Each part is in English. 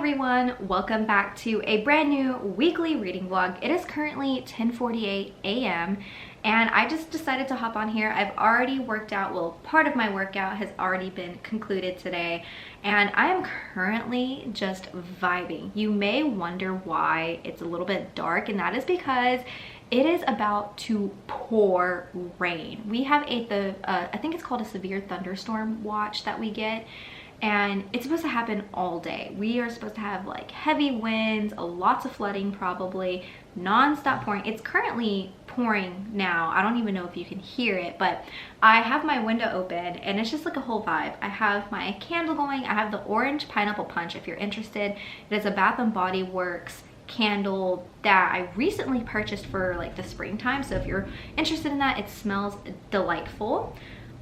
everyone, welcome back to a brand new weekly reading vlog. It is currently 10:48 a.m. and I just decided to hop on here. I've already worked out, well, part of my workout has already been concluded today, and I am currently just vibing. You may wonder why it's a little bit dark, and that is because it is about to pour rain. We have I think it's called a severe thunderstorm watch that we get, and it's supposed to happen all day. We are supposed to have like heavy winds, lots of flooding, probably non-stop pouring. It's currently pouring now. I don't even know if you can hear it, but I have my window open and it's just like a whole vibe. I have my candle going. I have the orange pineapple punch if you're interested. It is a Bath and Body Works candle that I recently purchased for like the springtime, so if you're interested in that, it smells delightful.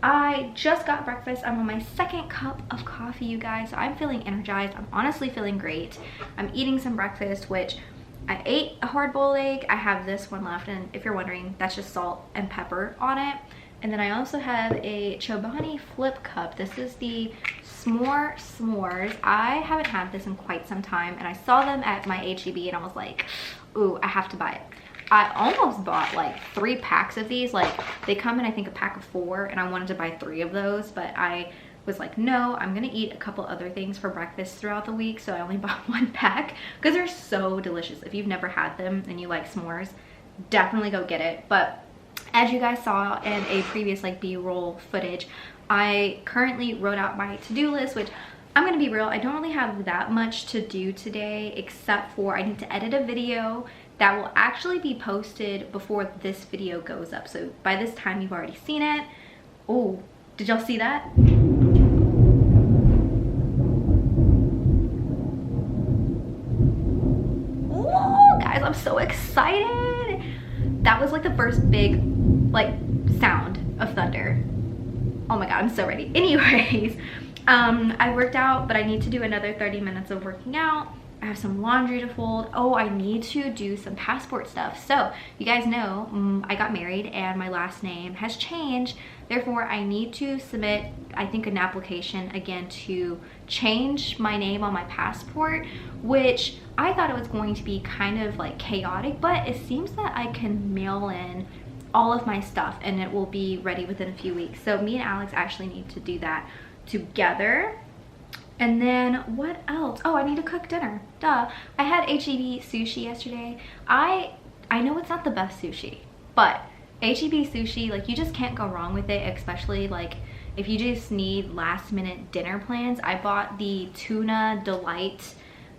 I just got breakfast. I'm on my second cup of coffee, you guys, so I'm feeling energized. I'm honestly feeling great. I'm eating some breakfast, which I ate a hard-boiled egg. I have this one left, and if you're wondering, that's just salt and pepper on it. And then I also have a Chobani flip cup. This is the s'mores. I haven't had this in quite some time, and I saw them at my HEB and I was like, ooh, I have to buy it. I almost bought like 3 packs of these. Like, they come in I think a pack of 4, and I wanted to buy 3 of those, but I was like, no, I'm gonna eat a couple other things for breakfast throughout the week, so I only bought 1 pack because they're so delicious. If you've never had them and you like s'mores, definitely go get it. But as you guys saw in a previous like B-roll footage, I currently wrote out my to-do list, which I'm gonna be real, I don't really have that much to do today, except for I need to edit a video that will actually be posted before this video goes up. So by this time you've already seen it. Oh, did y'all see that? Oh, guys, I'm so excited. That was like the first big like sound of thunder. Oh my god, I'm so ready. Anyways, I worked out, but I need to do another 30 minutes of working out. I have some laundry to fold. Oh, I need to do some passport stuff. So you guys know I got married and my last name has changed. Therefore, I need to submit, I think, an application again to change my name on my passport, which I thought it was going to be kind of like chaotic, but it seems that I can mail in all of my stuff and it will be ready within a few weeks. So me and Alex actually need to do that together. And then what else? Oh, I need to cook dinner. Duh. I had HEB sushi yesterday. I know it's not the best sushi, but HEB sushi, like, you just can't go wrong with it, especially like if you just need last minute dinner plans. I bought the tuna delight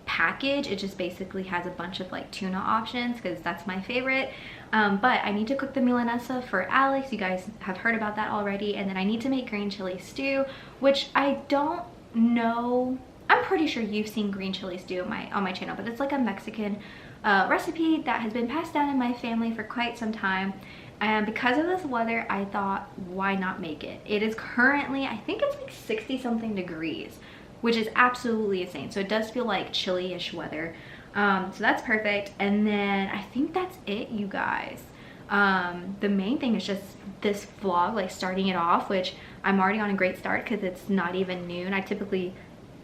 package. It just basically has a bunch of like tuna options because that's my favorite. But I need to cook the milanesa for Alex. You guys have heard about that already. And then I need to make green chili stew, which I don't know. I'm pretty sure you've seen green chili stew on my channel, but it's like a Mexican recipe that has been passed down in my family for quite some time. And because of this weather, I thought, why not make it? It is currently, I think it's like 60 something degrees, which is absolutely insane. So it does feel like chilly-ish weather. So that's perfect. And then I think that's it, you guys. The main thing is just this vlog, like starting it off, which I'm already on a great start because it's not even noon. I typically,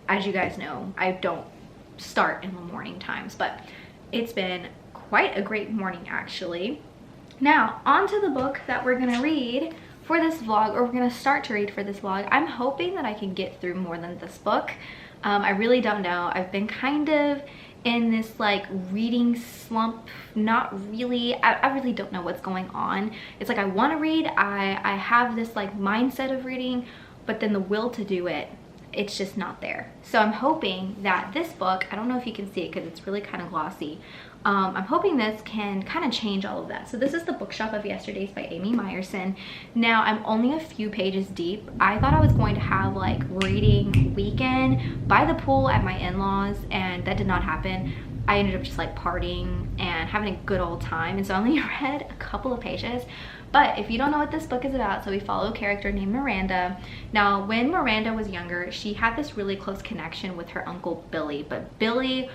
as you guys know, I don't start in the morning times, but it's been quite a great morning actually. Now, on to the book that we're gonna read for this vlog, or we're gonna start to read for this vlog. I'm hoping that I can get through more than this book. I really don't know. I've been kind of in this like reading slump. Not really. I really don't know what's going on. It's like I want to read. I have this like mindset of reading, but then the will to do it, it's just not there. So I'm hoping that this book, I don't know if you can see it because it's really kind of glossy. I'm hoping this can kind of change all of that. So this is The Bookshop of Yesterdays by Amy Meyerson. Now, I'm only a few pages deep. I thought I was going to have like reading weekend by the pool at my in-laws, and that did not happen. I ended up just like partying and having a good old time, and so I only read a couple of pages. But if you don't know what this book is about, so we follow a character named Miranda. Now, when Miranda was younger, she had this really close connection with her uncle Billy, but Billy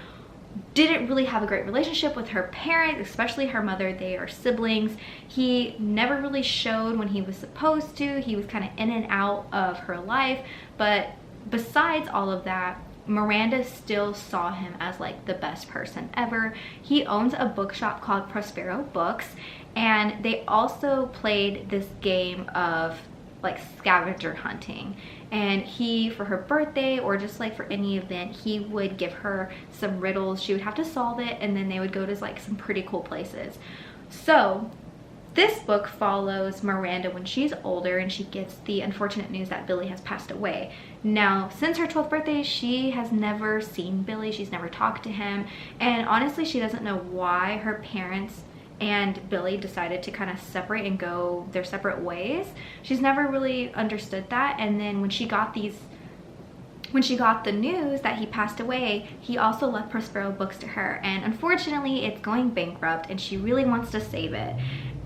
didn't really have a great relationship with her parents, especially her mother. They are siblings. He never really showed when he was supposed to. He was kind of in and out of her life. But besides all of that, Miranda still saw him as like the best person ever. He owns a bookshop called Prospero Books, and they also played this game of like scavenger hunting. And he, for her birthday or just like for any event, he would give her some riddles. She would have to solve it, and then they would go to like some pretty cool places. So this book follows Miranda when she's older and she gets the unfortunate news that Billy has passed away. Now, since her 12th birthday, she has never seen Billy. She's never talked to him. And honestly, she doesn't know why her parents and Billy decided to kind of separate and go their separate ways. She's never really understood that. And then when she got the news that he passed away, he also left Prospero Books to her. And unfortunately, it's going bankrupt and she really wants to save it.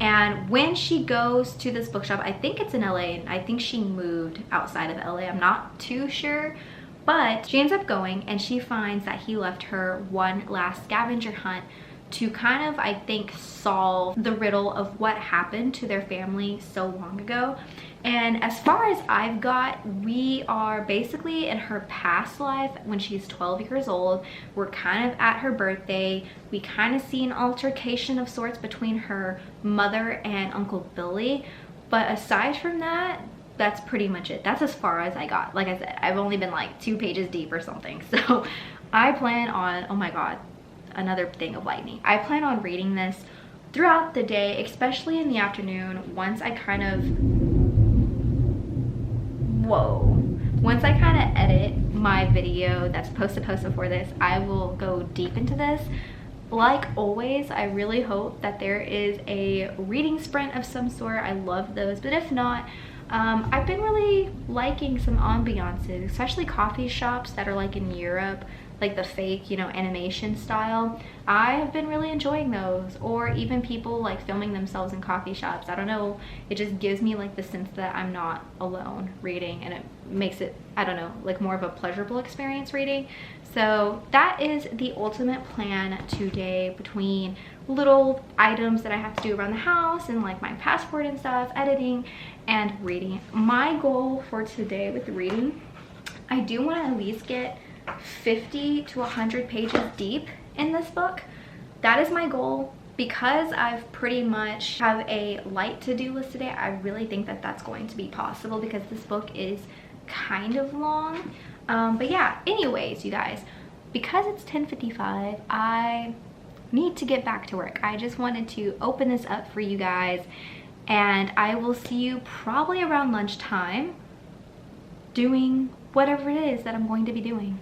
And when she goes to this bookshop, I think it's in LA, and I think she moved outside of LA. I'm not too sure. But she ends up going and she finds that he left her one last scavenger hunt to kind of, I think, solve the riddle of what happened to their family so long ago. And as far as I've got, we are basically in her past life when she's 12 years old. We're kind of at her birthday. We kind of see an altercation of sorts between her mother and Uncle Billy. But aside from that, that's pretty much it. That's as far as I got. Like I said, I've only been like 2 pages deep or something. So I plan on, oh my God, another thing of lightning. I plan on reading this throughout the day, especially in the afternoon, once I kind of once I kind of edit my video that's supposed to post before this, I will go deep into this. Like always, I really hope that there is a reading sprint of some sort. I love those, but if not, I've been really liking some ambiances, especially coffee shops that are like in Europe, like the fake, you know, animation style. I have been really enjoying those, or even people like filming themselves in coffee shops. I don't know, it just gives me like the sense that I'm not alone reading, and it makes it, I don't know, like more of a pleasurable experience reading. So that is the ultimate plan today, between little items that I have to do around the house and like my passport and stuff, editing and reading. My goal for today with reading, I do want to at least get 50 to 100 pages deep in this book. That is my goal. Because I've pretty much have a light to-do list today, I really think that that's going to be possible because this book is kind of long. But yeah, anyways, you guys, because it's 10:55, I need to get back to work. I just wanted to open this up for you guys, and I will see you probably around lunchtime doing whatever it is that I'm going to be doing.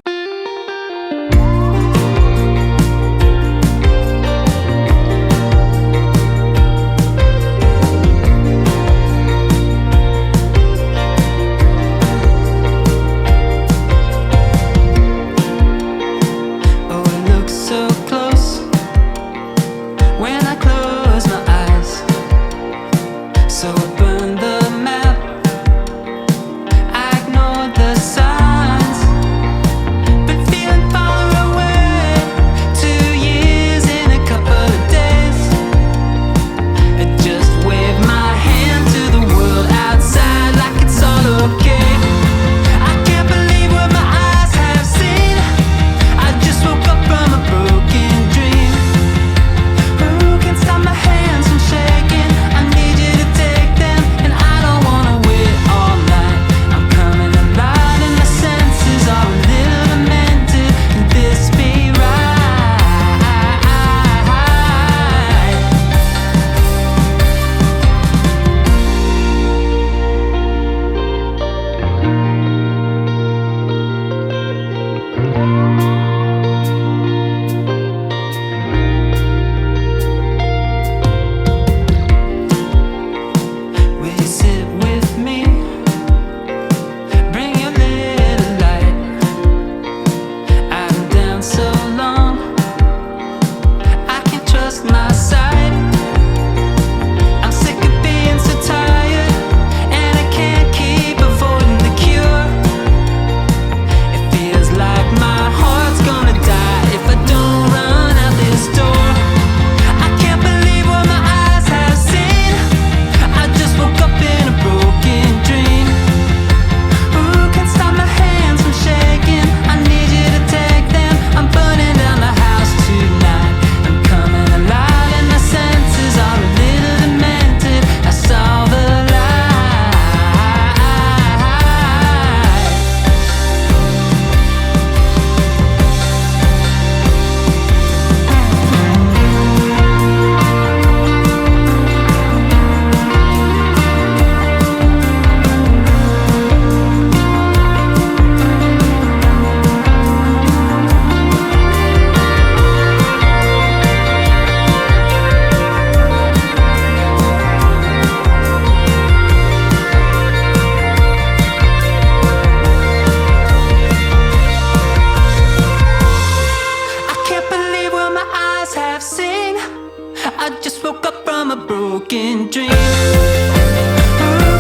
broken dream. Who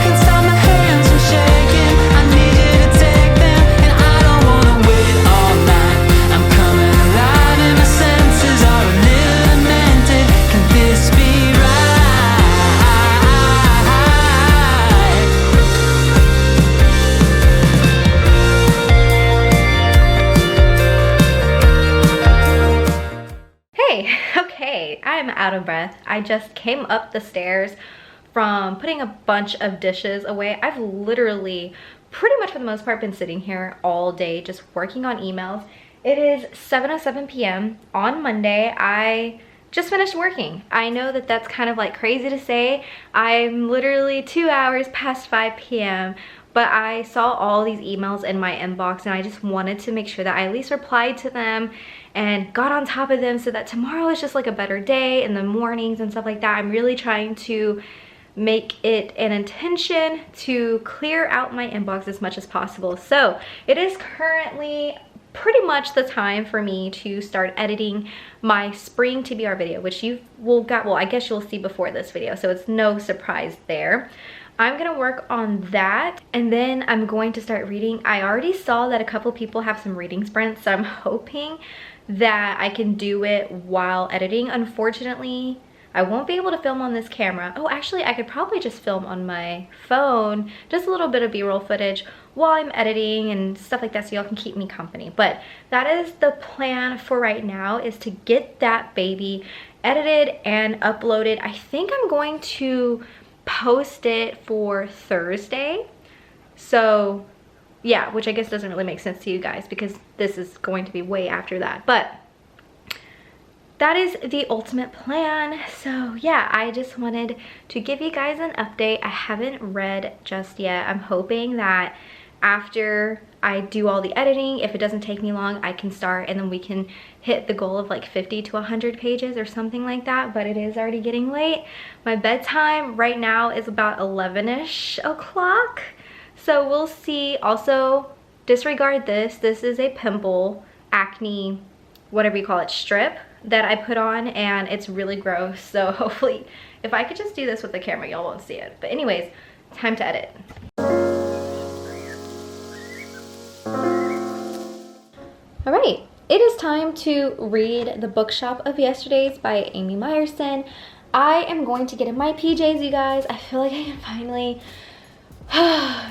can stop my hands from shaking? I need you to take them, and I don't wanna wait all night. I'm coming alive and my senses are a little demented. Can this be Okay, I'm out of breath. I just came up the stairs from putting a bunch of dishes away. I've literally, pretty much for the most part, been sitting here all day just working on emails. It is 7:07 p.m. on Monday. I just finished working. I know that that's kind of like crazy to say. I'm literally 2 hours past 5 p.m. but I saw all these emails in my inbox and I just wanted to make sure that I at least replied to them and got on top of them so that tomorrow is just like a better day in the mornings and stuff like that. I'm really trying to make it an intention to clear out my inbox as much as possible. So it is currently pretty much the time for me to start editing my spring TBR video, which you will get, well, I guess you'll see before this video, so it's no surprise there. I'm gonna work on that and then I'm going to start reading. I already saw that a couple people have some reading sprints, so I'm hoping that I can do it while editing. Unfortunately, I won't be able to film on this camera. Oh, actually, I could probably just film on my phone, just a little bit of B-roll footage while I'm editing and stuff like that so y'all can keep me company. But that is the plan for right now, is to get that baby edited and uploaded. I think I'm going to post it for Thursday. So yeah, which I guess doesn't really make sense to you guys because this is going to be way after that. But that is the ultimate plan. So yeah, I just wanted to give you guys an update. I haven't read just yet. I'm hoping that after I do all the editing, if it doesn't take me long, I can start and then we can hit the goal of like 50 to 100 pages or something like that. But it is already getting late. My bedtime right now is about 11-ish o'clock. So we'll see. Also, disregard this. This is a pimple, acne, whatever you call it, strip that I put on, and it's really gross. So hopefully, if I could just do this with the camera, y'all won't see it. But anyways, time to edit. All right, it is time to read The Bookshop of Yesterdays by Amy Meyerson. I am going to get in my PJs, you guys. I feel like I can finally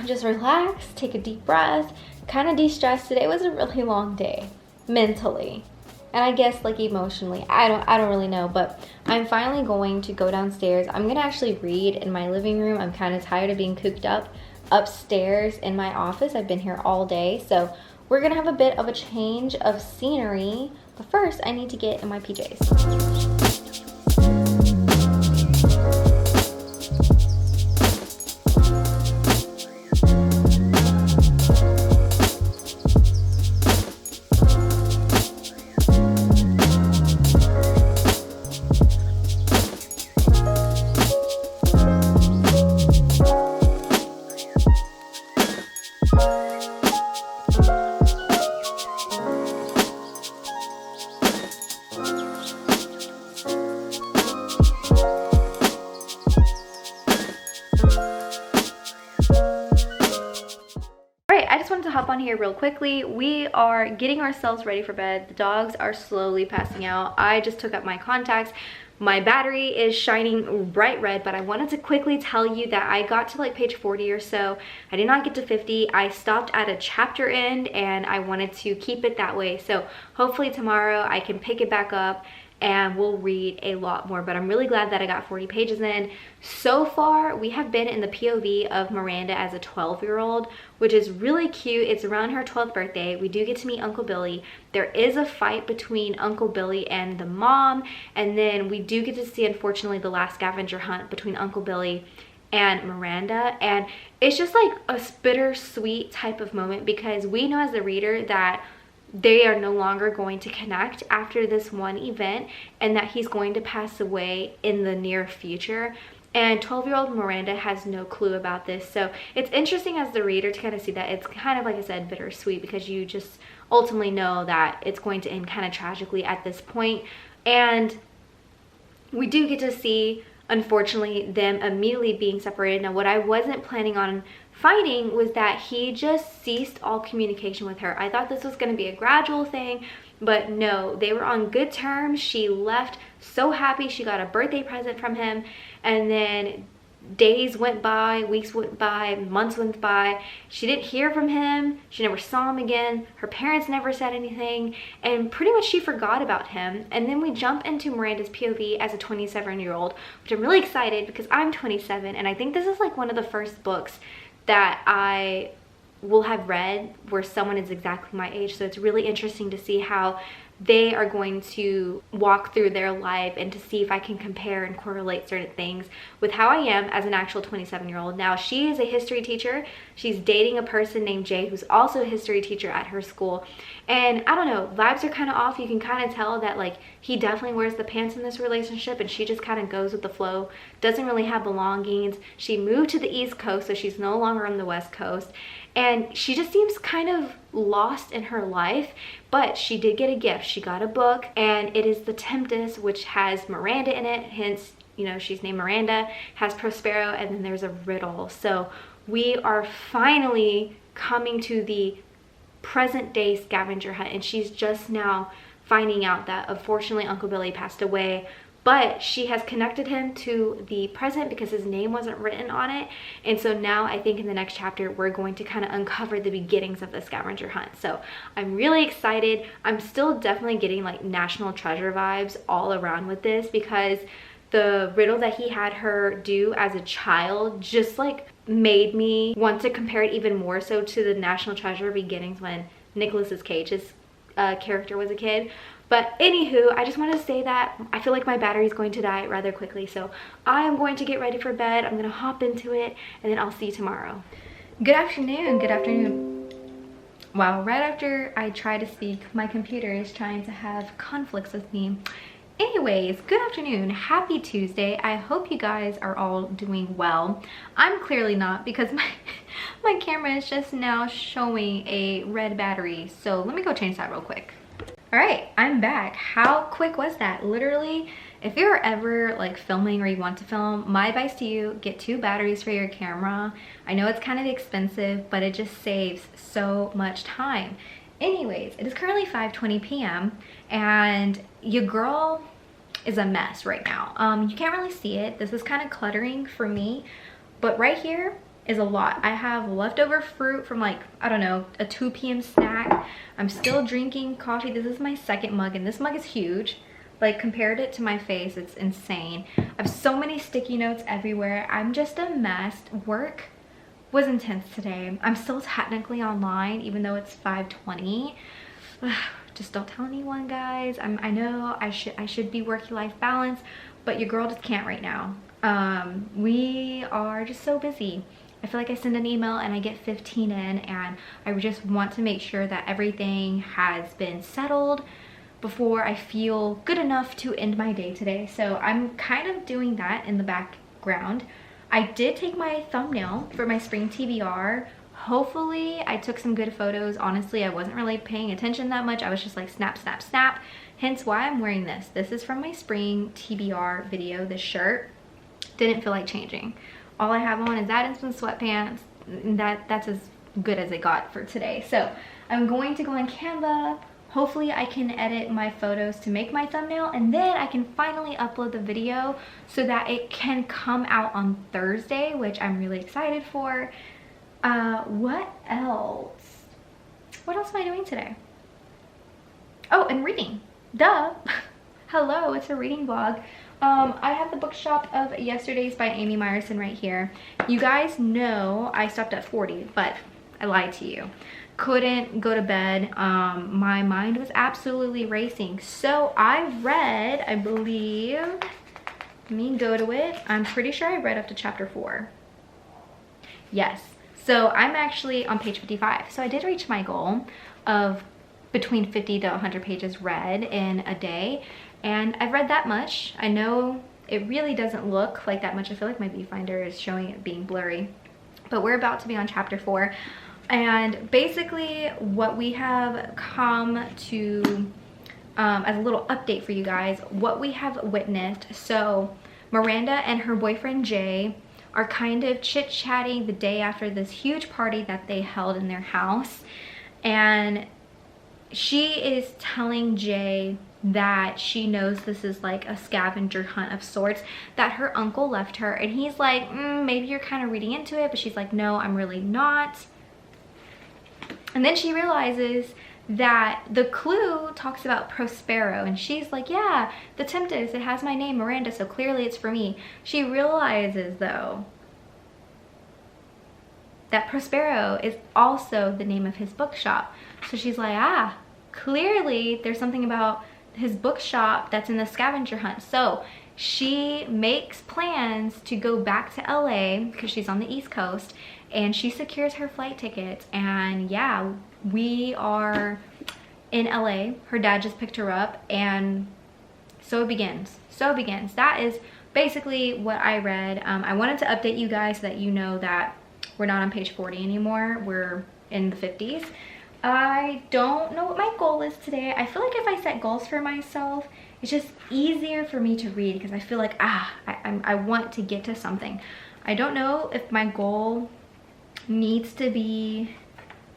just relax, take a deep breath, kind of de-stress. Today was a really long day, mentally. And I guess like emotionally, I don't really know, but I'm finally going to go downstairs. I'm gonna actually read in my living room. I'm kind of tired of being cooped up upstairs in my office. I've been here all day, so we're gonna have a bit of a change of scenery. But first, I need to get in my PJs. Hop on here real quickly. We are getting ourselves ready for bed. The dogs are slowly passing out. I just took up my contacts. My battery is shining bright red, but I wanted to quickly tell you that I got to like page 40 or so. I did not get to 50. I stopped at a chapter end and I wanted to keep it that way. So hopefully tomorrow I can pick it back up and we'll read a lot more. But I'm really glad that I got 40 pages in. So far, we have been in the POV of Miranda as a 12-year-old, which is really cute. It's around her 12th birthday. We do get to meet Uncle Billy. There is a fight between Uncle Billy and the mom, and then we do get to see, unfortunately, the last scavenger hunt between Uncle Billy and Miranda. And it's just like a bittersweet type of moment because we know as the reader that they are no longer going to connect after this one event and that he's going to pass away in the near future. And 12-year-old Miranda has no clue about this. So it's interesting as the reader to kind of see that it's kind of, like I said, bittersweet because you just ultimately know that it's going to end kind of tragically at this point. And we do get to see unfortunately them immediately being separated. Now, what I wasn't planning on finding was that he just ceased all communication with her. I thought this was going to be a gradual thing, but no, they were on good terms. She left so happy. She got a birthday present from him, and then days went by, weeks went by, months went by. She didn't hear from him. She never saw him again. Her parents never said anything, and pretty much she forgot about him. And then we jump into Miranda's POV as a 27-year-old, which I'm really excited because I'm 27, and I think this is like one of the first books that I will have read where someone is exactly my age. So it's really interesting to see how they are going to walk through their life and to see if I can compare and correlate certain things with how I am as an actual 27-year-old. Now, she is a history teacher. She's dating a person named Jay who's also a history teacher at her school. And I don't know, vibes are kind of off. You can kind of tell that like he definitely wears the pants in this relationship, and she just kind of goes with the flow, doesn't really have belongings. She moved to the East Coast, so she's no longer on the West Coast. And she just seems kind of lost in her life, but she did get a gift. She got a book, and it is The Tempest, which has Miranda in it, hence, you know, she's named Miranda, has Prospero, and then there's a riddle. So we are finally coming to the present day scavenger hunt, and she's just now finding out that unfortunately Uncle Billy passed away, but she has connected him to the present because his name wasn't written on it. And so now I think in the next chapter, we're going to kind of uncover the beginnings of the scavenger hunt. So I'm really excited. I'm still definitely getting like National Treasure vibes all around with this, because the riddle that he had her do as a child just like made me want to compare it even more so to the National Treasure beginnings when Nicolas Cage's character was a kid. But anywho, I just want to say that I feel like my battery is going to die rather quickly, so I'm going to get ready for bed. I'm going to hop into it, and then I'll see you tomorrow. Good afternoon. Good afternoon. Wow, right after I try to speak, my computer is trying to have conflicts with me. Anyways, good afternoon. Happy Tuesday. I hope you guys are all doing well. I'm clearly not, because my camera is just now showing a red battery. So let me go change that real quick. All right, I'm back. How quick was that? Literally, if you're ever like filming or you want to film, my advice to you, get 2 batteries for your camera. I know it's kind of expensive, but it just saves so much time. Anyways, it is currently 5:20 p.m. and your girl is a mess right now. You can't really see it. This is kind of cluttering for me, but right here is a lot. I have leftover fruit from like, I don't know, a 2 p.m. snack. I'm still drinking coffee. This is my second mug, and this mug is huge. Like, compared it to my face, it's insane. I have so many sticky notes everywhere. I'm just a mess. Work was intense today. I'm still technically online, even though it's 5:20. Just don't tell anyone, guys. I know I should be work-life balance, but your girl just can't right now. We are just so busy. I feel like I send an email and I get 15 in, and I just want to make sure that everything has been settled before I feel good enough to end my day today. So I'm kind of doing that in the background. I did take my thumbnail for my spring TBR. Hopefully I took some good photos. Honestly, I wasn't really paying attention that much. I was just like snap, snap, snap. Hence why I'm wearing this. This is from my spring TBR video, this shirt. Didn't feel like changing. All I have on is that and some sweatpants. That's as good as it got for today. So I'm going to go on Canva. Hopefully I can edit my photos to make my thumbnail, and then I can finally upload the video so that it can come out on Thursday, which I'm really excited for. What else? What else am I doing today? Oh, and reading. Duh. Hello, it's a reading vlog. I have the bookshop of Yesterdays by Amy Myerson right here. You guys know I stopped at 40, but I lied to you. Couldn't go to bed. My mind was absolutely racing. So I read, I believe, let me go to it. I'm pretty sure I read up to chapter 4. Yes. So I'm actually on page 55. So I did reach my goal of between 50 to 100 pages read in a day. And I've read that much. I know it really doesn't look like that much. I feel like my viewfinder is showing it being blurry. But we're about to be on chapter 4. And basically what we have come to, as a little update for you guys, what we have witnessed. So Miranda and her boyfriend Jay are kind of chit-chatting the day after this huge party that they held in their house, and she is telling Jay that she knows this is like a scavenger hunt of sorts that her uncle left her, and he's like, maybe you're kind of reading into it, but she's like, no, I'm really not. And then she realizes that the clue talks about Prospero, and she's like, yeah, the Tempest, it has my name, Miranda, so clearly it's for me. She realizes though that Prospero is also the name of his bookshop. So she's like, clearly there's something about his bookshop that's in the scavenger hunt. So she makes plans to go back to LA because she's on the East Coast, and she secures her flight tickets, and yeah, we are in LA. Her dad just picked her up, and so it begins. That is basically what I read. I wanted to update you guys so that you know that we're not on page 40 anymore. We're in the 50s. I don't know what my goal is today. I feel like if I set goals for myself, it's just easier for me to read because I feel like, I want to get to something. I don't know if my goal needs to be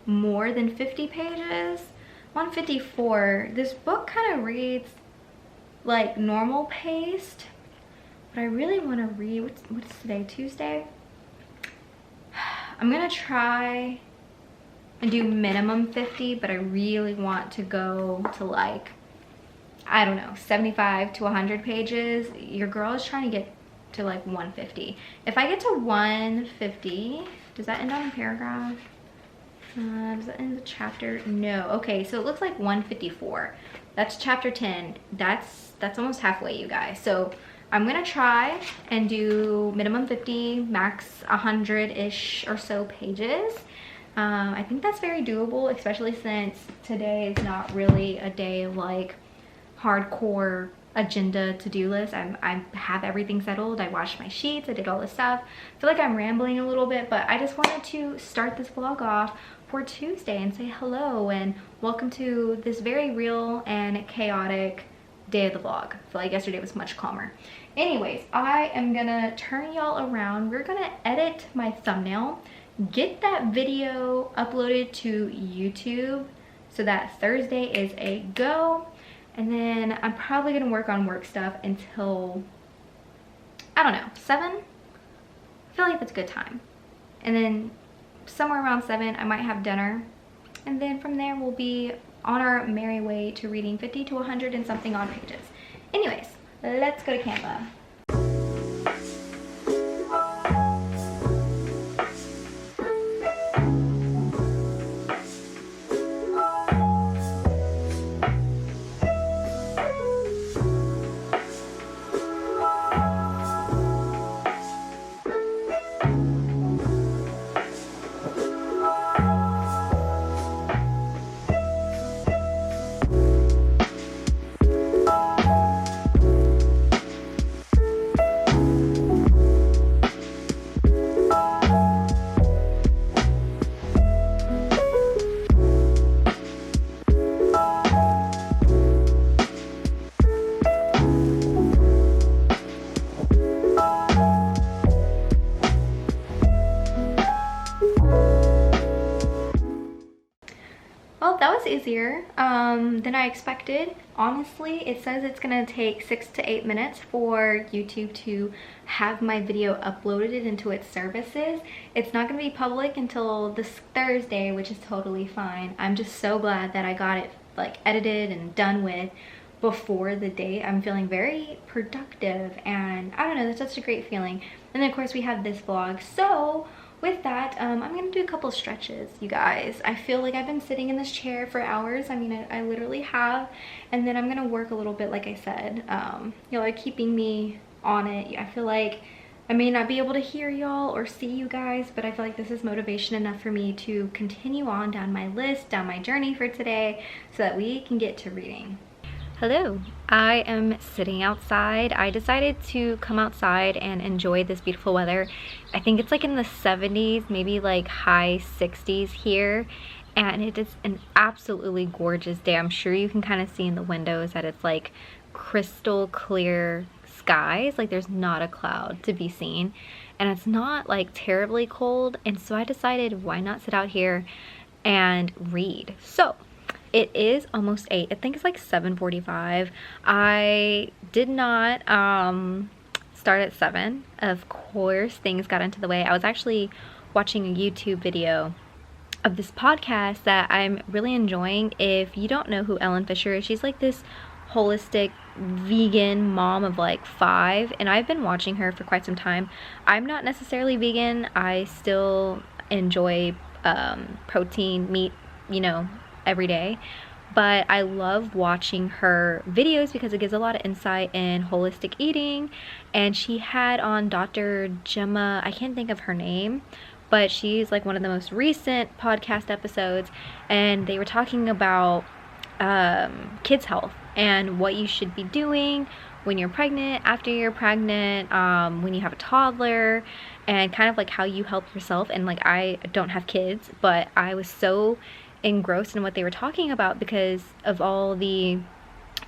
more than 50 pages. 154. This book kind of reads like normal paced, but I really want to read, what's today, Tuesday? I'm gonna try and do minimum 50, but I really want to go to like, I don't know, 75 to 100 pages. Your girl is trying to get to like 150. If I get to 150, does that end on a paragraph? Does that end the chapter? No. Okay, so it looks like 154. That's chapter 10. That's almost halfway, you guys. So I'm gonna try and do minimum 50, max 100-ish or so pages. I think that's very doable, especially since today is not really a day of like hardcore agenda to-do list. I have everything settled. I washed my sheets, I did all this stuff. I feel like I'm rambling a little bit, but I just wanted to start this vlog off for Tuesday and say hello and welcome to this very real and chaotic day of the vlog. I feel like yesterday was much calmer. Anyways, I am gonna turn y'all around. We're gonna edit my thumbnail, get that video uploaded to YouTube so that Thursday is a go. And then I'm probably gonna work on work stuff until, I don't know, 7? I feel like that's a good time. And then somewhere around 7, I might have dinner. And then from there, we'll be on our merry way to reading 50 to 100 and something odd pages. Anyways, let's go to Canva. Well, that was easier than I expected. Honestly, it says it's gonna take 6 to 8 minutes for YouTube to have my video uploaded into its services. It's not gonna be public until this Thursday, which is totally fine. I'm just so glad that I got it like edited and done with before the date. I'm feeling very productive, and I don't know, that's such a great feeling. And then of course we have this vlog. So with that, I'm gonna do a couple stretches, you guys. I feel like I've been sitting in this chair for hours. I mean, I literally have. And then I'm gonna work a little bit, like I said. Y'all are keeping me on it. I feel like I may not be able to hear y'all or see you guys, but I feel like this is motivation enough for me to continue on down my list, down my journey for today, so that we can get to reading. Hello, I am sitting outside. I decided to come outside and enjoy this beautiful weather. I think it's like in the 70s, maybe like high 60s here, and it is an absolutely gorgeous day. I'm sure you can kind of see in the windows that it's like crystal clear skies, like there's not a cloud to be seen, and it's not like terribly cold. And so I decided, why not sit out here and read? So it is almost 8. I think it's like 7:45. I did not start at 7. Of course, things got into the way. I was actually watching a YouTube video of this podcast that I'm really enjoying. If you don't know who Ellen Fisher is, she's like this holistic vegan mom of like 5, and I've been watching her for quite some time. I'm not necessarily vegan. I still enjoy protein, meat, you know, every day. But I love watching her videos because it gives a lot of insight in holistic eating. And she had on Dr. Gemma, I can't think of her name, but she's like one of the most recent podcast episodes, and they were talking about kids' health and what you should be doing when you're pregnant, after you're pregnant, when you have a toddler, and kind of like how you help yourself. And like, I don't have kids, but I was so engrossed in what they were talking about because of all the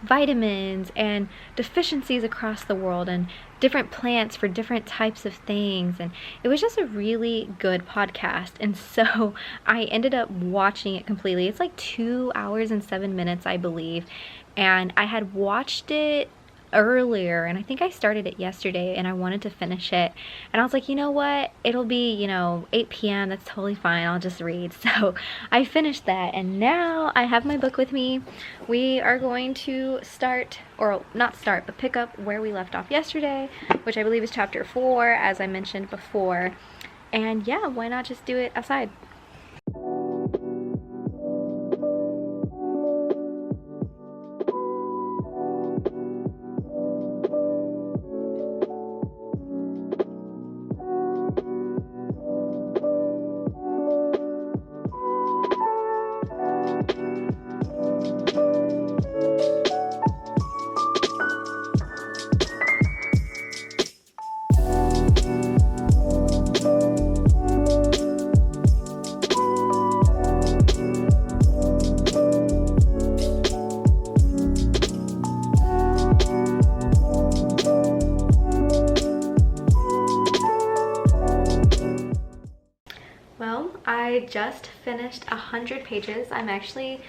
vitamins and deficiencies across the world and different plants for different types of things. And it was just a really good podcast, and so I ended up watching it completely. It's like 2 hours and 7 minutes, I believe, and I had watched it earlier, and I think I started it yesterday, and I wanted to finish it, and I was like, you know what, it'll be, you know, 8 p.m. that's totally fine, I'll just read. So I finished that, and now I have my book with me. We are going to start, or not start, but pick up where we left off yesterday, which I believe is chapter 4, as I mentioned before. And yeah, why not just do it outside? I just finished 100 pages. I'm actually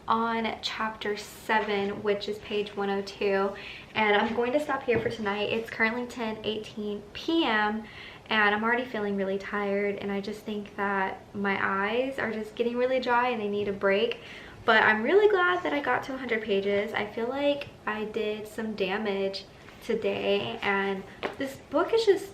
on chapter 7, which is page 102, and I'm going to stop here for tonight. It's currently 10:18 p.m. and I'm already feeling really tired, and I just think that my eyes are just getting really dry and they need a break. But I'm really glad that I got to 100 pages. I feel like I did some damage today, and this book is just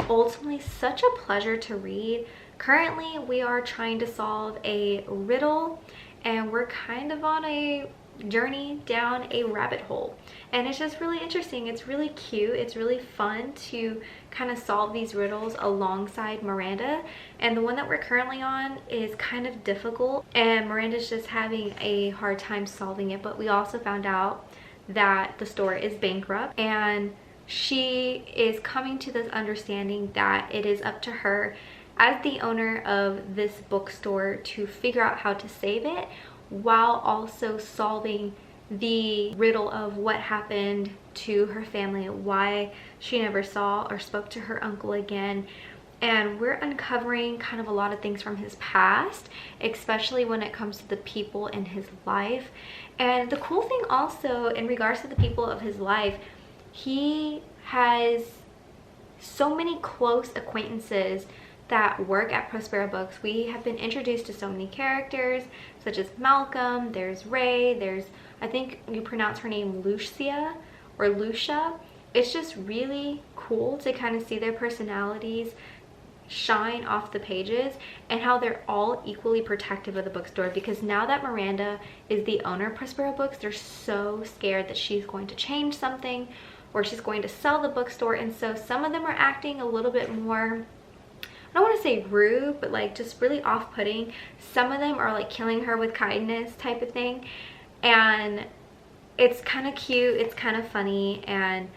ultimately such a pleasure to read. Currently, we are trying to solve a riddle, and we're kind of on a journey down a rabbit hole, and it's just really interesting. It's really cute. It's really fun to kind of solve these riddles alongside Miranda, and the one that we're currently on is kind of difficult, and Miranda's just having a hard time solving it. But we also found out that the store is bankrupt, and she is coming to this understanding that it is up to her as the owner of this bookstore to figure out how to save it, while also solving the riddle of what happened to her family, why she never saw or spoke to her uncle again. And we're uncovering kind of a lot of things from his past, especially when it comes to the people in his life. And the cool thing also in regards to the people of his life, he has so many close acquaintances that work at Prospera Books. We have been introduced to so many characters, such as Malcolm, there's Ray, there's, I think you pronounce her name Lucia or Lucia. It's just really cool to kind of see their personalities shine off the pages, and how they're all equally protective of the bookstore, because now that Miranda is the owner of Prospera Books, they're so scared that she's going to change something or she's going to sell the bookstore. And so some of them are acting a little bit more, I don't want to say rude, but like just really off-putting. Some of them are like killing her with kindness type of thing, and it's kind of cute, it's kind of funny. And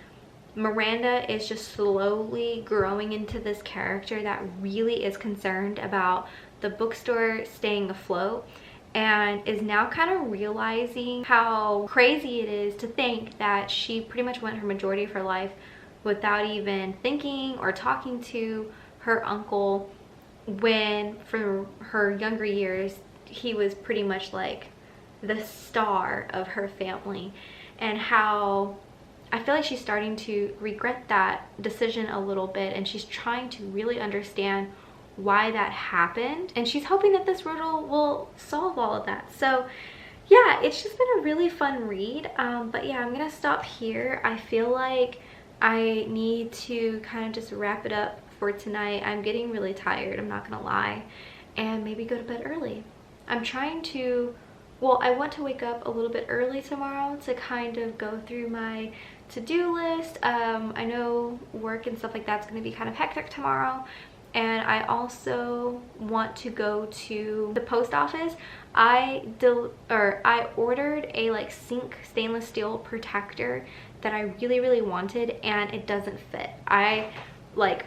Miranda is just slowly growing into this character that really is concerned about the bookstore staying afloat, and is now kind of realizing how crazy it is to think that she pretty much went her majority of her life without even thinking or talking to her uncle, when for her younger years he was pretty much like the star of her family, and how I feel like she's starting to regret that decision a little bit, and she's trying to really understand why that happened, and she's hoping that this riddle will solve all of that. So yeah, it's just been a really fun read. But yeah, I'm gonna stop here. I feel like I need to kind of just wrap it up for tonight. I'm getting really tired, I'm not gonna lie, and maybe go to bed early. I'm trying to, well, I want to wake up a little bit early tomorrow to kind of go through my to-do list. I know work and stuff like that's going to be kind of hectic tomorrow, and I also want to go to the post office. I ordered a like sink stainless steel protector that I really wanted, and it doesn't fit. I like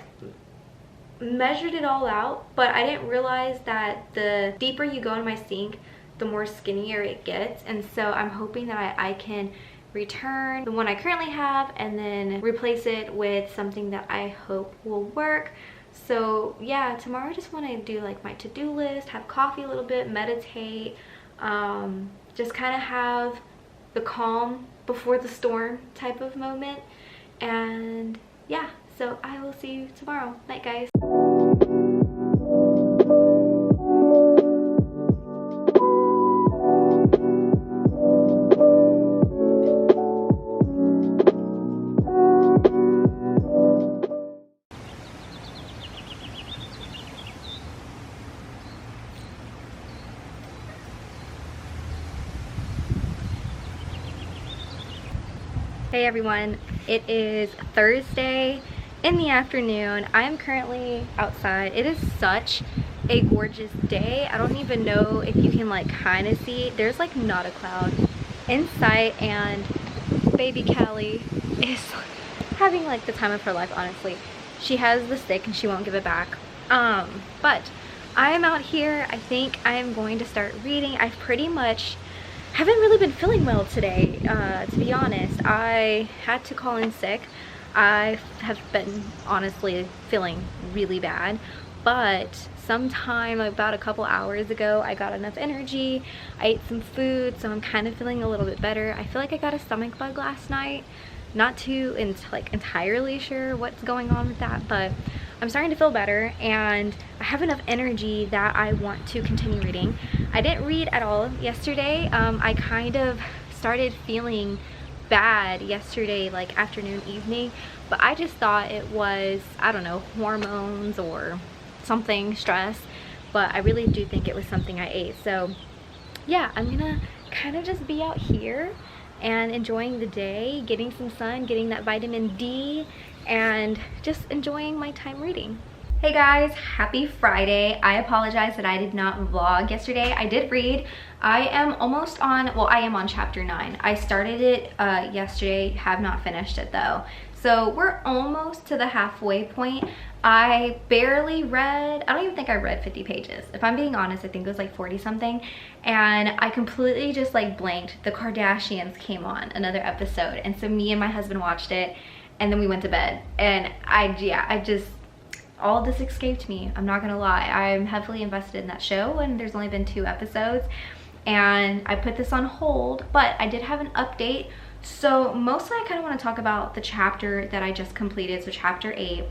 measured it all out, but I didn't realize that the deeper you go in my sink, the more skinnier it gets. And so I'm hoping that I can return the one I currently have and then replace it with something that I hope will work. So yeah, tomorrow I just want to do like my to-do list, have coffee a little bit, meditate, just kind of have the calm before the storm type of moment. And yeah, so I will see you tomorrow. Night, guys. Hey everyone, it is Thursday in the afternoon. I am currently outside. It is such a gorgeous day. I don't even know if you can like kind of see. There's like not a cloud in sight, and baby Callie is having like the time of her life, honestly. She has the stick and she won't give it back. But I am out here. I think I am going to start reading. I've pretty much haven't really been feeling well today, to be honest. I had to call in sick. I have been honestly feeling really bad, but sometime about a couple hours ago I got enough energy. I ate some food, so I'm kind of feeling a little bit better. I feel like I got a stomach bug last night. Not too entirely sure what's going on with that, but I'm starting to feel better and I have enough energy that I want to continue reading. I didn't read at all yesterday. I kind of started feeling bad yesterday, like afternoon, evening, but I just thought it was, I don't know, hormones or something, stress, but I really do think it was something I ate. So yeah, I'm gonna kind of just be out here and enjoying the day, getting some sun, getting that vitamin D, and just enjoying my time reading. Hey guys, happy Friday. I apologize that I did not vlog yesterday. I did read. I am almost on, well, I am on chapter 9. I started it yesterday, have not finished it though. So we're almost to the halfway point. I barely read, I don't even think I read 50 pages. If I'm being honest, I think it was like 40 something. And I completely just like blanked. The Kardashians came on, another episode. And so me and my husband watched it, and then we went to bed. And I just, all this escaped me. I'm not gonna lie. I'm heavily invested in that show, and there's only been 2 episodes. And I put this on hold, but I did have an update. So mostly I kind of want to talk about the chapter that I just completed, so chapter 8.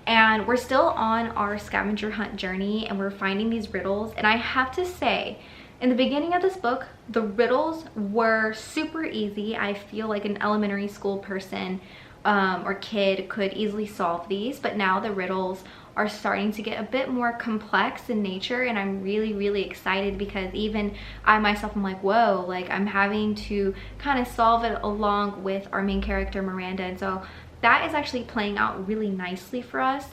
And we're still on our scavenger hunt journey, and we're finding these riddles. And I have to say, in the beginning of this book, the riddles were super easy. I feel like an elementary school person or kid could easily solve these, but now the riddles are starting to get a bit more complex in nature, and I'm really excited because even I myself am like, whoa, like I'm having to kind of solve it along with our main character Miranda. And so that is actually playing out really nicely for us.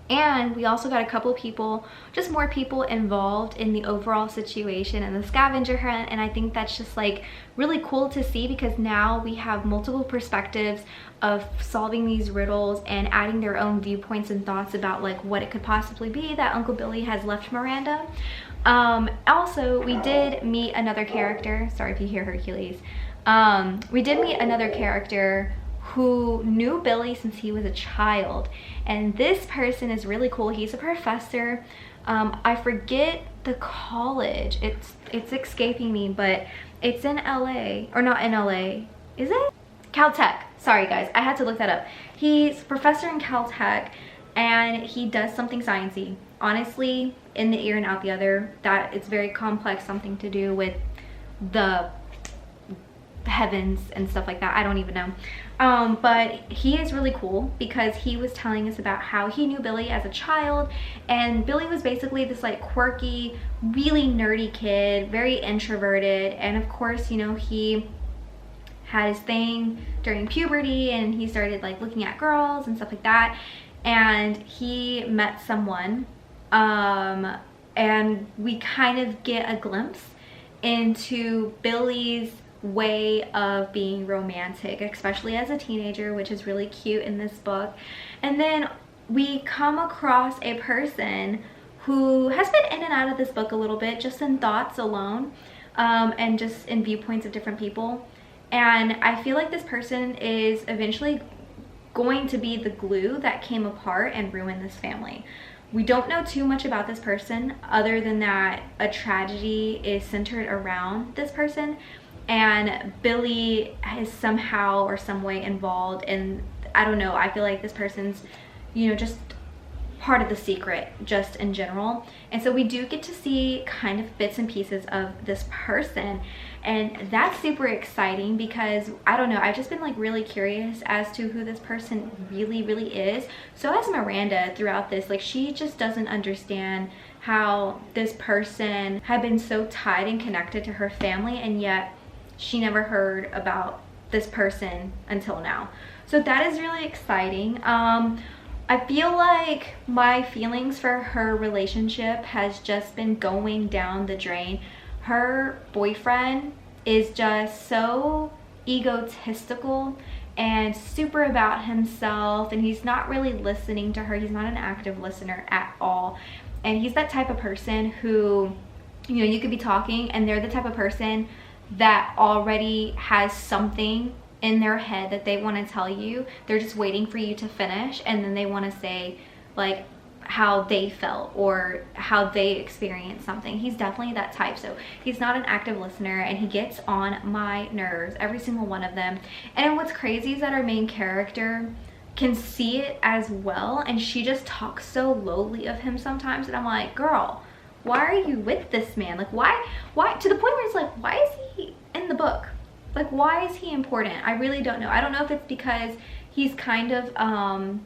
And we also got a couple people, just more people involved in the overall situation and the scavenger hunt, and I think that's just like really cool to see, because now we have multiple perspectives of solving these riddles and adding their own viewpoints and thoughts about like what it could possibly be that Uncle Billy has left Miranda. Also, we did meet another character. Sorry if you hear Hercules. We did meet another character who knew Billy since he was a child. And this person is really cool. He's a professor. I forget the college. It's escaping me, but it's in LA, or not in LA. Is it? Caltech. Sorry guys, I had to look that up. He's a professor in Caltech, and he does something sciencey. Honestly, in the ear and out the other, that it's very complex, something to do with the heavens and stuff like that. I don't even know. But he is really cool because he was telling us about how he knew Billy as a child, and Billy was basically this like quirky, really nerdy kid, very introverted, and of course, you know, he had his thing during puberty and he started like looking at girls and stuff like that, and he met someone, and we kind of get a glimpse into Billy's way of being romantic, especially as a teenager, which is really cute in this book. And then we come across a person who has been in and out of this book a little bit, just in thoughts alone, and just in viewpoints of different people. And I feel like this person is eventually going to be the glue that came apart and ruined this family. We don't know too much about this person other than that a tragedy is centered around this person, and Billy is somehow or some way involved, and I don't know, I feel like this person's, you know, just part of the secret just in general. And so we do get to see kind of bits and pieces of this person, and that's super exciting because I don't know, I've just been like really curious as to who this person really is. So as Miranda throughout this, like, she just doesn't understand how this person had been so tied and connected to her family, and yet she never heard about this person until now. So that is really exciting. I feel like my feelings for her relationship has just been going down the drain. Her boyfriend is just so egotistical and super about himself, and he's not really listening to her. He's not an active listener at all. And he's that type of person who, you know, you could be talking and they're the type of person that already has something in their head that they want to tell you. They're just waiting for you to finish, and then they want to say like how they felt or how they experienced something. He's definitely that type. So he's not an active listener, and he gets on my nerves, every single one of them. And what's crazy is that our main character can see it as well, and she just talks so lowly of him sometimes, and I'm like, girl, why are you with this man? Like, why, to the point where it's like, why is he in the book? Like, why is he important? I really don't know. I don't know if it's because he's kind of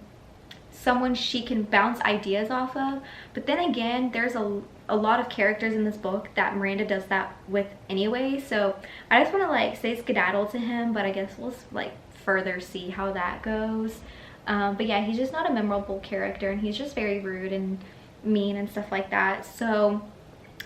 someone she can bounce ideas off of, but then again, there's a lot of characters in this book that Miranda does that with anyway. So I just want to like say skedaddle to him, but I guess we'll like further see how that goes. But yeah, he's just not a memorable character, and he's just very rude and mean and stuff like that. So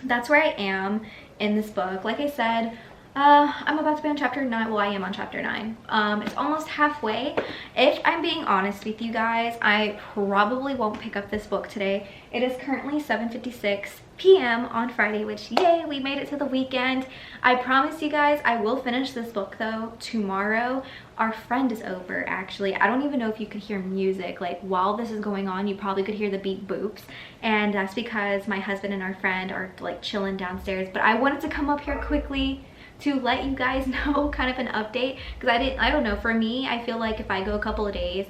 that's where I am in this book. Like I said, I'm about to be on chapter 9. Well, I am on chapter 9. It's almost halfway. If I'm being honest with you guys, I probably won't pick up this book today. It is currently 7:56 p.m. on Friday, which, yay, we made it to the weekend. I promise you guys I will finish this book though tomorrow. Our friend is over, actually. I don't even know if you could hear music. Like, while this is going on, you probably could hear the beep boops, and that's because my husband and our friend are like chilling downstairs. But I wanted to come up here quickly to let you guys know kind of an update, because I don't know, for me, I feel like if I go a couple of days,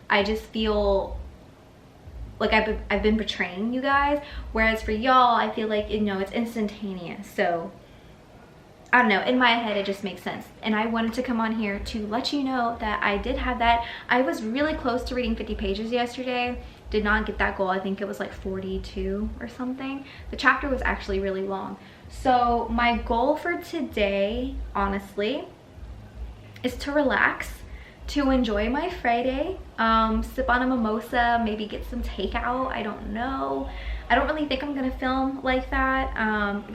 I just feel like I've been betraying you guys, whereas for y'all, I feel like, you know, it's instantaneous. So I don't know, in my head it just makes sense, and I wanted to come on here to let you know that I did have that. I was really close to reading 50 pages yesterday, did not get that goal. I think it was like 42 or something. The chapter was actually really long. So my goal for today, honestly, is to relax, to enjoy my Friday, sip on a mimosa, maybe get some takeout. I don't know. I don't really think I'm gonna film like that,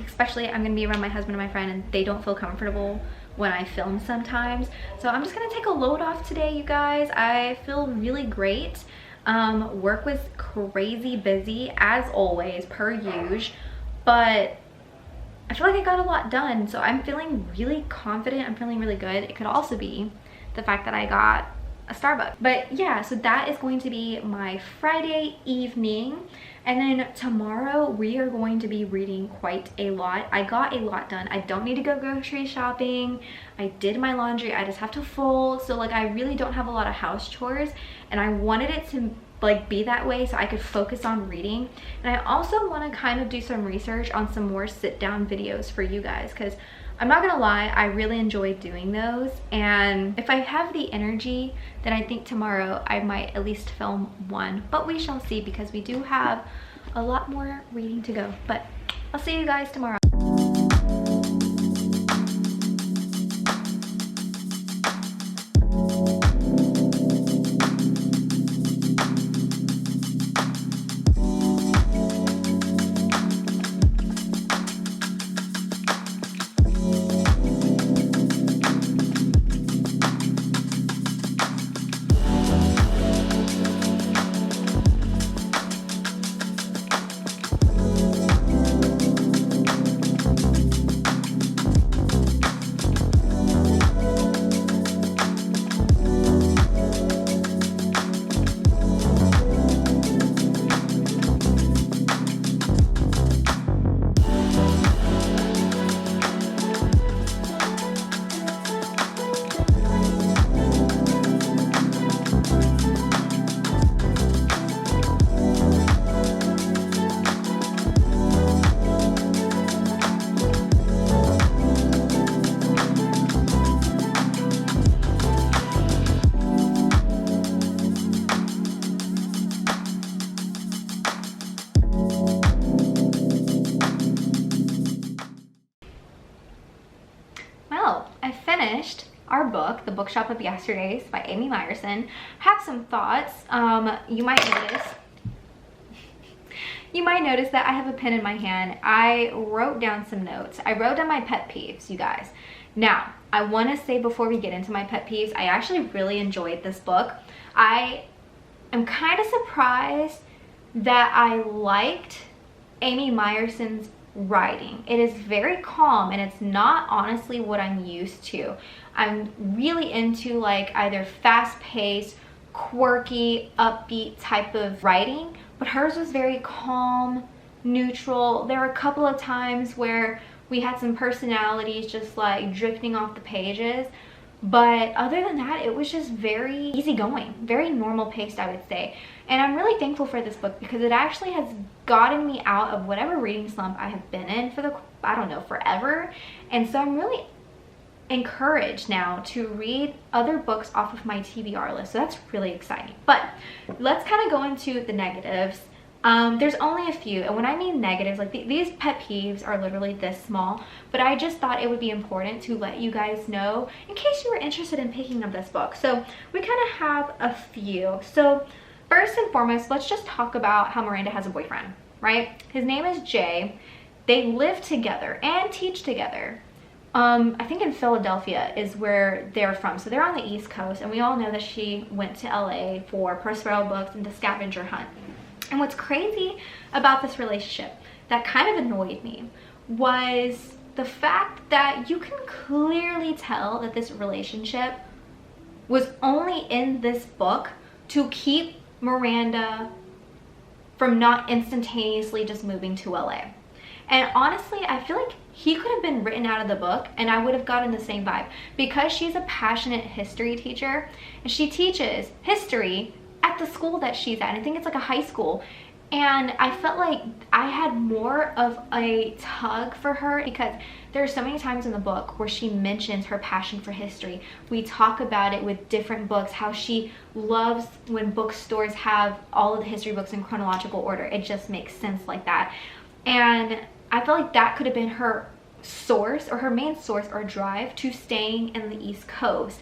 especially I'm gonna be around my husband and my friend, and they don't feel comfortable when I film sometimes. So I'm just gonna take a load off today, you guys. I feel really great. Work was crazy busy as always, per usual, but I feel like I got a lot done, so I'm feeling really confident. I'm feeling really good. It could also be the fact that I got a Starbucks. But yeah, so that is going to be my Friday evening. And then tomorrow we are going to be reading quite a lot. I got a lot done. I don't need to go grocery shopping. I did my laundry. I just have to fold. So like I really don't have a lot of house chores, and I wanted it to like be that way so I could focus on reading. And I also want to kind of do some research on some more sit down videos for you guys, because I'm not gonna lie, I really enjoy doing those. And if I have the energy, then I think tomorrow I might at least film one, but we shall see, because we do have a lot more reading to go. But I'll see you guys tomorrow. Well, I finished our book, The Bookshop of Yesterdays by Amy Myerson. Have some thoughts. You might notice that I have a pen in my hand. I wrote down some notes. I wrote down my pet peeves, you guys. Now, I want to say before we get into my pet peeves, I actually really enjoyed this book. I am kind of surprised that I liked Amy Myerson's writing. It is very calm, and it's not honestly what I'm used to. I'm really into like either fast-paced, quirky, upbeat type of writing, but hers was very calm, neutral. There were a couple of times where we had some personalities just like drifting off the pages, but other than that, it was just very easygoing, very normal paced, I would say. And I'm really thankful for this book, because it actually has gotten me out of whatever reading slump I have been in for I don't know, forever. And so I'm really encouraged now to read other books off of my TBR list. So that's really exciting. But let's kind of go into the negatives. There's only a few, and when I mean negatives, like these pet peeves are literally this small, but I just thought it would be important to let you guys know in case you were interested in picking up this book. So we kind of have a few. So first and foremost, let's just talk about how Miranda has a boyfriend, right? His name is Jay. They live together and teach together. I think in Philadelphia is where they're from. So they're on the East Coast, and we all know that she went to LA for Prospero Books and the Scavenger hunt. And what's crazy about this relationship that kind of annoyed me was the fact that you can clearly tell that this relationship was only in this book to keep Miranda from not instantaneously just moving to LA. And honestly, I feel like he could have been written out of the book and I would have gotten the same vibe, because she's a passionate history teacher and she teaches history at the school that she's at. I think it's like a high school. And I felt like I had more of a tug for her, because there are so many times in the book where she mentions her passion for history. We talk about it with different books, how she loves when bookstores have all of the history books in chronological order. It just makes sense like that. And I felt like that could have been her source, or her main source or drive to staying in the East Coast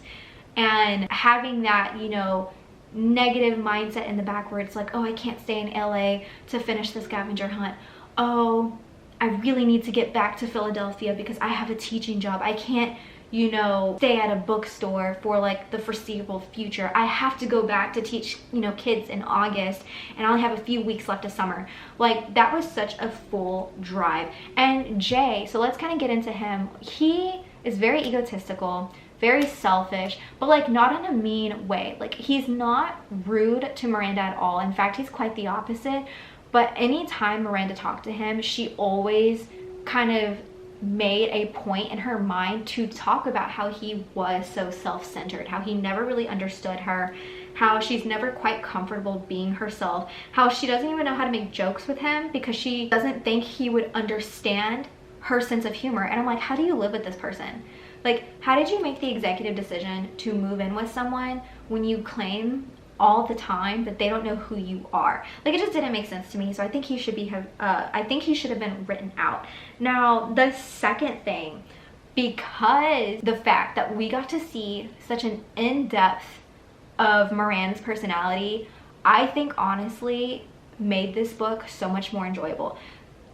and having that, you know, negative mindset in the back where it's like, oh, I can't stay in LA to finish the scavenger hunt. Oh, I really need to get back to Philadelphia because I have a teaching job. I can't, you know, stay at a bookstore for like the foreseeable future. I have to go back to teach, you know, kids in August, and I only have a few weeks left of summer. Like, that was such a full drive. And Jay, so let's kind of get into him. He is very egotistical, very selfish, but like not in a mean way. Like he's not rude to Miranda at all. In fact, he's quite the opposite. But anytime Miranda talked to him, she always kind of made a point in her mind to talk about how he was so self-centered, how he never really understood her, how she's never quite comfortable being herself, how she doesn't even know how to make jokes with him because she doesn't think he would understand her sense of humor. And I'm like, how do you live with this person? Like, how did you make the executive decision to move in with someone when you claim all the time that they don't know who you are? Like, it just didn't make sense to me. So I think he should have been written out. Now, the second thing, because the fact that we got to see such an in-depth of Miranda's personality, I think honestly made this book so much more enjoyable.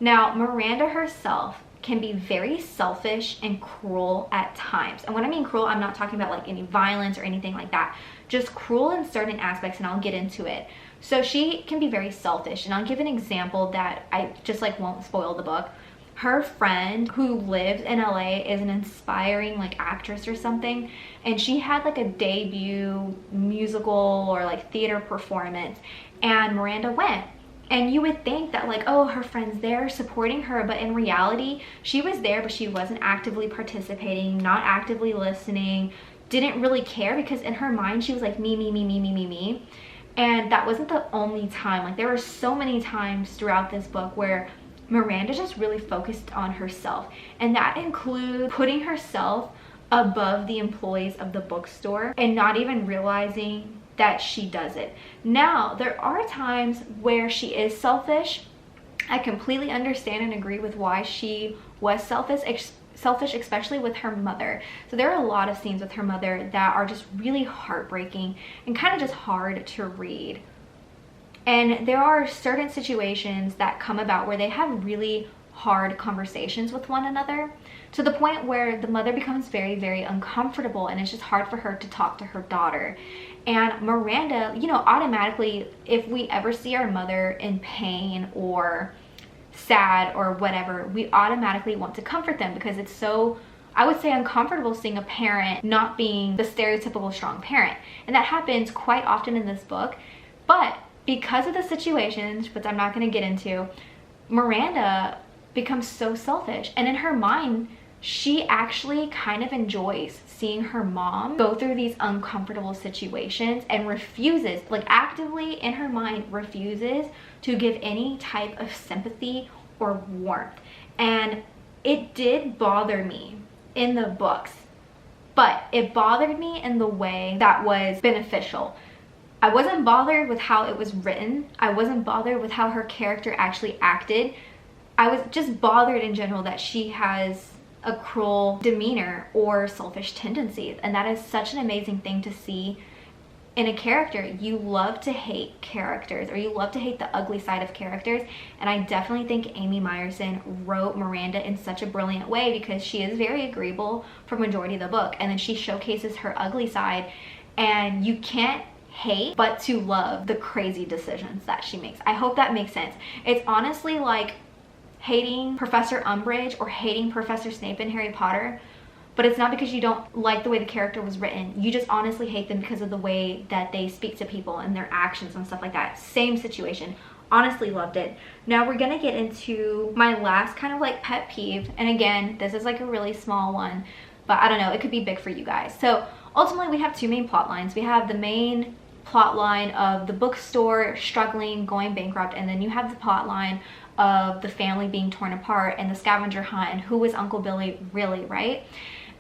Now, Miranda herself can be very selfish and cruel at times. And when I mean cruel, I'm not talking about like any violence or anything like that. Just cruel in certain aspects, and I'll get into it. So she can be very selfish, and I'll give an example that I just like won't spoil the book. Her friend who lives in LA is an inspiring like actress or something, and she had like a debut musical or like theater performance, and Miranda went. And you would think that like, oh, her friend's there supporting her, but in reality, she was there, but she wasn't actively participating, not actively listening, didn't really care, because in her mind, she was like, me, me, me, me, me, me, me. And that wasn't the only time. Like, there were so many times throughout this book where Miranda just really focused on herself. And that includes putting herself above the employees of the bookstore and not even realizing that she does it. Now, there are times where she is selfish. I completely understand and agree with why she was selfish, especially with her mother. So there are a lot of scenes with her mother that are just really heartbreaking and kind of just hard to read. And there are certain situations that come about where they have really hard conversations with one another, to the point where the mother becomes very, very uncomfortable, and it's just hard for her to talk to her daughter. And Miranda, you know, automatically, if we ever see our mother in pain or sad or whatever, we automatically want to comfort them, because it's so, I would say, uncomfortable seeing a parent not being the stereotypical strong parent. And that happens quite often in this book. But because of the situations, which I'm not going to get into, Miranda becomes so selfish, and in her mind, she actually kind of enjoys seeing her mom go through these uncomfortable situations and refuses, like actively in her mind, refuses to give any type of sympathy or warmth. And it did bother me in the books, but it bothered me in the way that was beneficial. I wasn't bothered with how it was written. I wasn't bothered with how her character actually acted. I was just bothered in general that she has a cruel demeanor or selfish tendencies, and that is such an amazing thing to see in a character. You love to hate characters, or you love to hate the ugly side of characters, and I definitely think Amy Meyerson wrote Miranda in such a brilliant way, because she is very agreeable for majority of the book, and then she showcases her ugly side, and you can't hate but to love the crazy decisions that she makes. I hope that makes sense. It's honestly like hating Professor Umbridge or hating Professor Snape in Harry Potter, but it's not because you don't like the way the character was written. You just honestly hate them because of the way that they speak to people and their actions and stuff like that. Same situation. Honestly loved it. Now we're gonna get into my last kind of like pet peeve, and again, this is like a really small one, but I don't know, it could be big for you guys. So ultimately, we have two main plot lines. We have the main plot line of the bookstore struggling, going bankrupt, and then you have the plot line of the family being torn apart and the scavenger hunt and who was Uncle Billy really, right?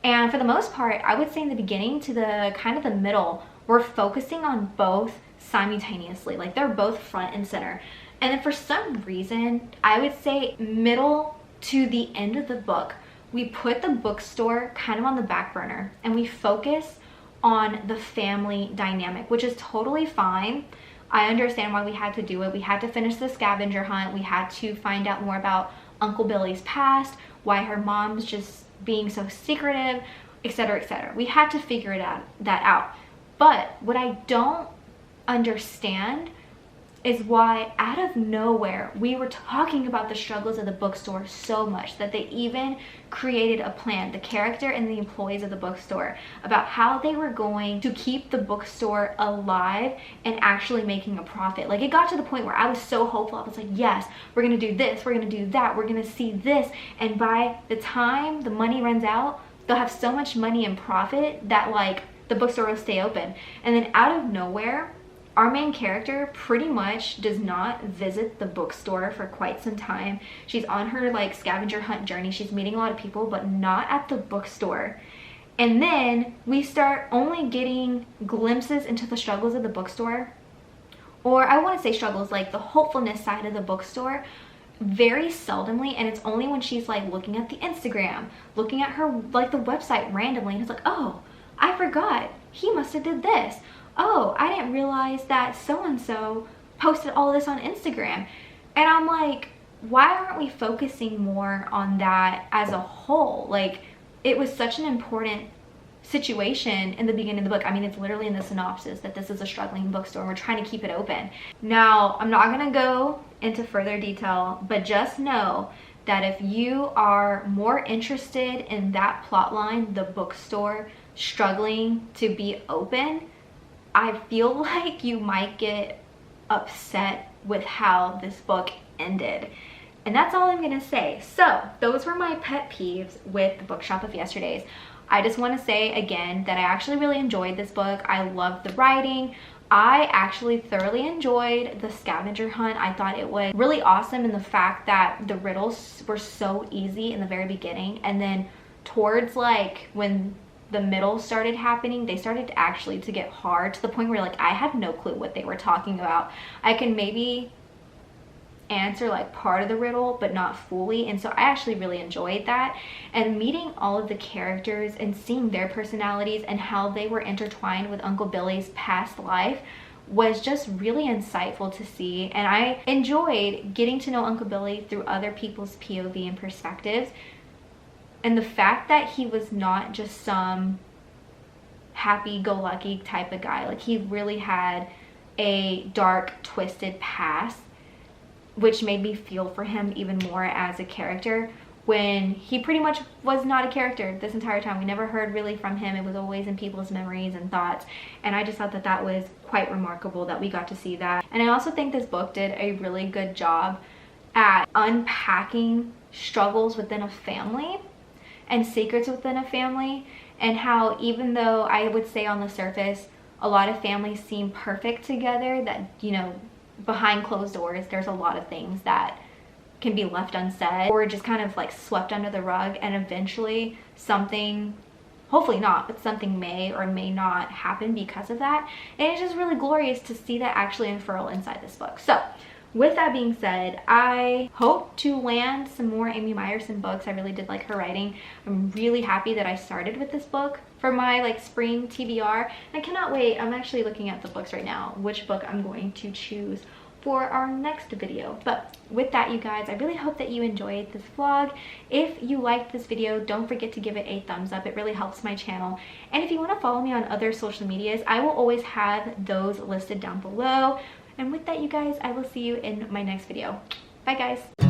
And for the most part, I would say in the beginning to the kind of the middle, we're focusing on both simultaneously. Like, they're both front and center. And then for some reason, I would say middle to the end of the book, we put the bookstore kind of on the back burner and we focus on the family dynamic, which is totally fine. I understand why we had to do it. We had to finish the scavenger hunt. We had to find out more about Uncle Billy's past, why her mom's just being so secretive, etc., etc. We had to figure that out. But what I don't understand is why out of nowhere we were talking about the struggles of the bookstore so much that they even created a plan, the character and the employees of the bookstore, about how they were going to keep the bookstore alive and actually making a profit. Like, it got to the point where I was so hopeful. I was like, yes, we're gonna do this, we're gonna do that, we're gonna see this, and by the time the money runs out, they'll have so much money in profit that like the bookstore will stay open. And then out of nowhere, our main character pretty much does not visit the bookstore for quite some time. She's on her like scavenger hunt journey. She's meeting a lot of people, but not at the bookstore. And then we start only getting glimpses into the struggles of the bookstore, or I want to say struggles, like the hopefulness side of the bookstore, very seldomly. And it's only when she's like looking at the Instagram, looking at her like the website randomly, and it's like, oh, I forgot, he must have did this. Oh, I didn't realize that so-and-so posted all this on Instagram. And I'm like, why aren't we focusing more on that as a whole? Like, it was such an important situation in the beginning of the book. I mean, it's literally in the synopsis that this is a struggling bookstore and we're trying to keep it open. Now, I'm not gonna go into further detail, but just know that if you are more interested in that plot line, the bookstore struggling to be open, I feel like you might get upset with how this book ended. And that's all I'm gonna say. So those were my pet peeves with the Bookshop of Yesterdays. I just want to say again that I actually really enjoyed this book. I loved the writing. I actually thoroughly enjoyed the scavenger hunt. I thought it was really awesome in the fact that the riddles were so easy in the very beginning, and then towards like when the middle started happening, they started to actually to get hard, to the point where like I had no clue what they were talking about. I can maybe answer like part of the riddle but not fully, and so I actually really enjoyed that. And meeting all of the characters and seeing their personalities and how they were intertwined with Uncle Billy's past life was just really insightful to see. And I enjoyed getting to know Uncle Billy through other people's POV and perspectives. And the fact that he was not just some happy-go-lucky type of guy, like he really had a dark, twisted past, which made me feel for him even more as a character, when he pretty much was not a character this entire time. We never heard really from him. It was always in people's memories and thoughts, and I just thought that that was quite remarkable that we got to see that. And I also think this book did a really good job at unpacking struggles within a family and secrets within a family, and how even though I would say on the surface a lot of families seem perfect together, that, you know, behind closed doors there's a lot of things that can be left unsaid or just kind of like swept under the rug, and eventually something, hopefully not, but something may or may not happen because of that. And it's just really glorious to see that actually unfurl inside this book. So with that being said, I hope to land some more Amy Meyerson books. I really did like her writing. I'm really happy that I started with this book for my like spring TBR. I cannot wait. I'm actually looking at the books right now, which book I'm going to choose for our next video. But with that, you guys, I really hope that you enjoyed this vlog. If you liked this video, don't forget to give it a thumbs up. It really helps my channel. And if you want to follow me on other social medias, I will always have those listed down below. And with that, you guys, I will see you in my next video. Bye, guys.